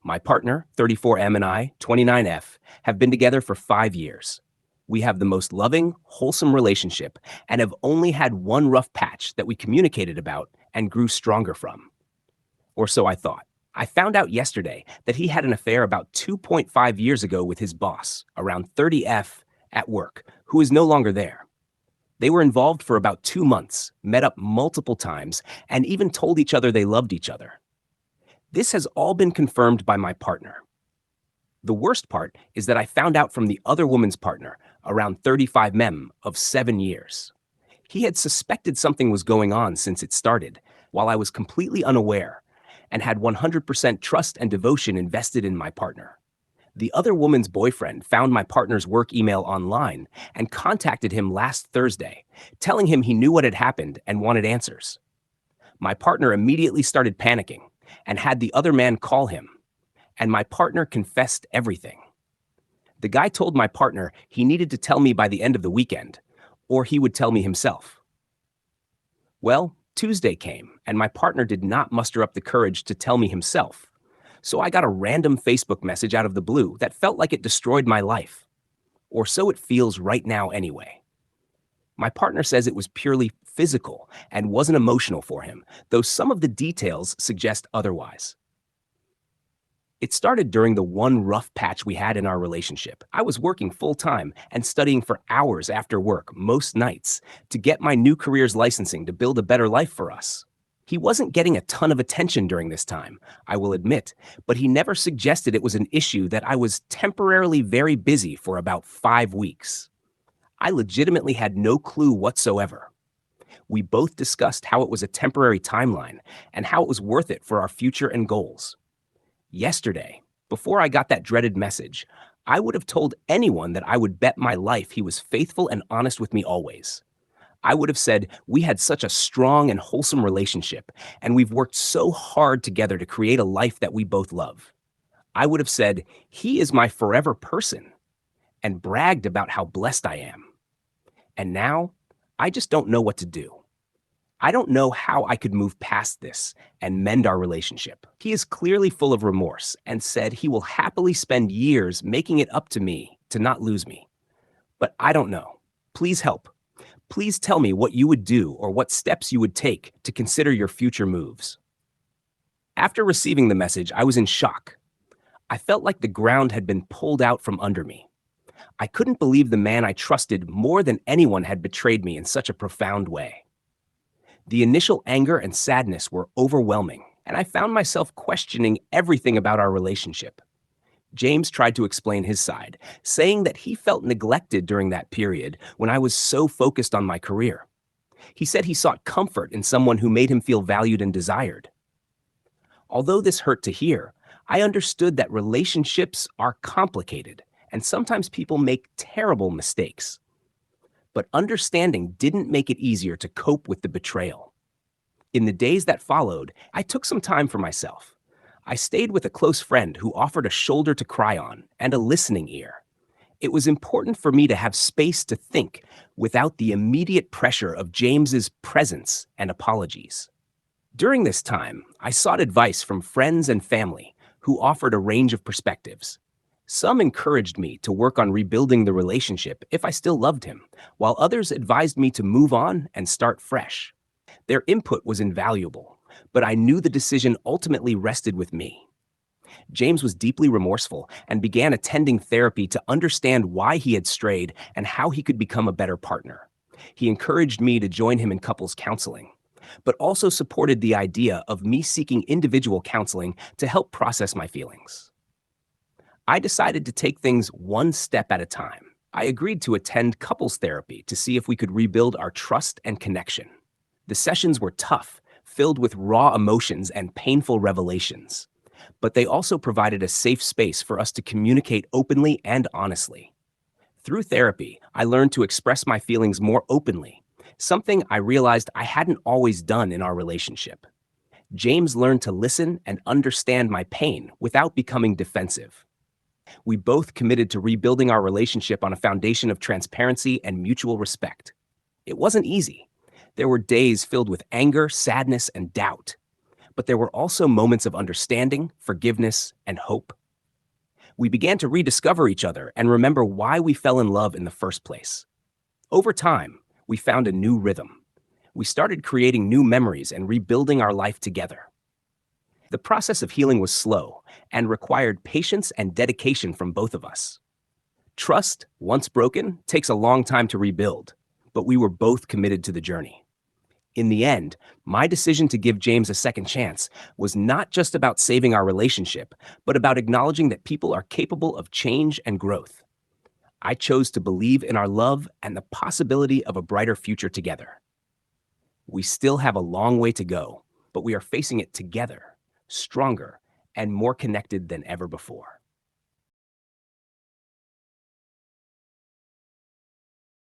My partner, 34M, and I, 29F, have been together for 5 years. We have the most loving, wholesome relationship and have only had one rough patch that we communicated about and grew stronger from. Or so I thought. I found out yesterday that he had an affair about 2.5 years ago with his boss, around 30F, at work, who is no longer there. They were involved for about 2 months, met up multiple times, and even told each other they loved each other. This has all been confirmed by my partner. The worst part is that I found out from the other woman's partner, around 35 of 7 years. He had suspected something was going on since it started, while I was completely unaware, and had 100% trust and devotion invested in my partner. The other woman's boyfriend found my partner's work email online and contacted him last Thursday, telling him he knew what had happened and wanted answers. My partner immediately started panicking and had the other man call him, and my partner confessed everything. The guy told my partner he needed to tell me by the end of the weekend, or he would tell me himself. Well, Tuesday came, and my partner did not muster up the courage to tell me himself. So I got a random Facebook message out of the blue that felt like it destroyed my life. Or so it feels right now anyway. My partner says it was purely physical and wasn't emotional for him, though some of the details suggest otherwise. It started during the one rough patch we had in our relationship. I was working full-time and studying for hours after work most nights to get my new career's licensing to build a better life for us. He wasn't getting a ton of attention during this time, I will admit, but he never suggested it was an issue that I was temporarily very busy for about 5 weeks. I legitimately had no clue whatsoever. We both discussed how it was a temporary timeline and how it was worth it for our future and goals. Yesterday, before I got that dreaded message, I would have told anyone that I would bet my life he was faithful and honest with me always. I would have said we had such a strong and wholesome relationship, and we've worked so hard together to create a life that we both love. I would have said he is my forever person, and bragged about how blessed I am. And now, I just don't know what to do. I don't know how I could move past this and mend our relationship. He is clearly full of remorse and said he will happily spend years making it up to me to not lose me. But I don't know. Please help. Please tell me what you would do or what steps you would take to consider your future moves. After receiving the message, I was in shock. I felt like the ground had been pulled out from under me. I couldn't believe the man I trusted more than anyone had betrayed me in such a profound way. The initial anger and sadness were overwhelming, and I found myself questioning everything about our relationship. James tried to explain his side, saying that he felt neglected during that period when I was so focused on my career. He said he sought comfort in someone who made him feel valued and desired. Although this hurt to hear, I understood that relationships are complicated, and sometimes people make terrible mistakes. But understanding didn't make it easier to cope with the betrayal. In the days that followed, I took some time for myself. I stayed with a close friend who offered a shoulder to cry on and a listening ear. It was important for me to have space to think without the immediate pressure of James's presence and apologies. During this time, I sought advice from friends and family who offered a range of perspectives. Some encouraged me to work on rebuilding the relationship if I still loved him, while others advised me to move on and start fresh. Their input was invaluable, but I knew the decision ultimately rested with me. James was deeply remorseful and began attending therapy to understand why he had strayed and how he could become a better partner. He encouraged me to join him in couples counseling, but also supported the idea of me seeking individual counseling to help process my feelings. I decided to take things one step at a time. I agreed to attend couples therapy to see if we could rebuild our trust and connection. The sessions were tough, filled with raw emotions and painful revelations, but they also provided a safe space for us to communicate openly and honestly. Through therapy, I learned to express my feelings more openly, something I realized I hadn't always done in our relationship. James learned to listen and understand my pain without becoming defensive. We both committed to rebuilding our relationship on a foundation of transparency and mutual respect. It wasn't easy. There were days filled with anger, sadness, and doubt. But there were also moments of understanding, forgiveness, and hope. We began to rediscover each other and remember why we fell in love in the first place. Over time, we found a new rhythm. We started creating new memories and rebuilding our life together. The process of healing was slow and required patience and dedication from both of us. Trust, once broken, takes a long time to rebuild, but we were both committed to the journey. In the end, my decision to give James a second chance was not just about saving our relationship, but about acknowledging that people are capable of change and growth. I chose to believe in our love and the possibility of a brighter future together. We still have a long way to go, but we are facing it together, stronger, and more connected than ever before.